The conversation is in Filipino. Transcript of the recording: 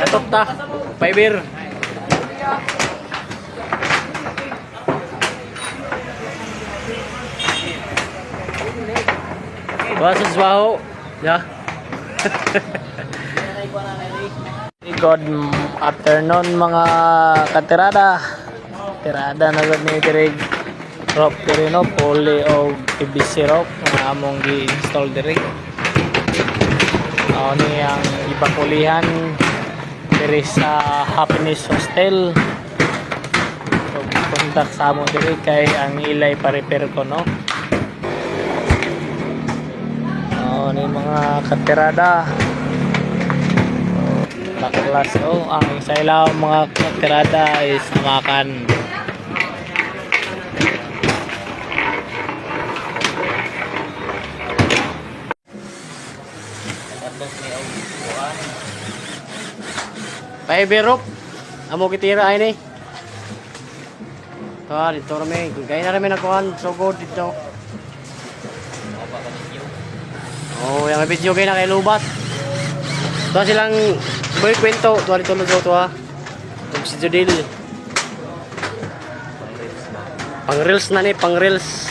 Katop ta. Fiber. Basos baho. Ya. Good afternoon mga katirada. Tirada na gud ni diri rope diri no, poly o PVC rope nga among gi-install diri. Ni ang ipakulihan diri sa Happiness Hostel. So kontak sa among diri kay ang ilay pa-repair ko no. Ni mga katirada. Baklas ang isa ilaw mga katirada is makan. Fiber rope. Amo kitira ay ni. Dito rami. Gaya na rami nakuhan. So good dito. Oh, yung video kayo na kay Lubat. Ito silang kwento. Ito dito na ito ha. Ito si Judil. Pang reels na ni, pang reels.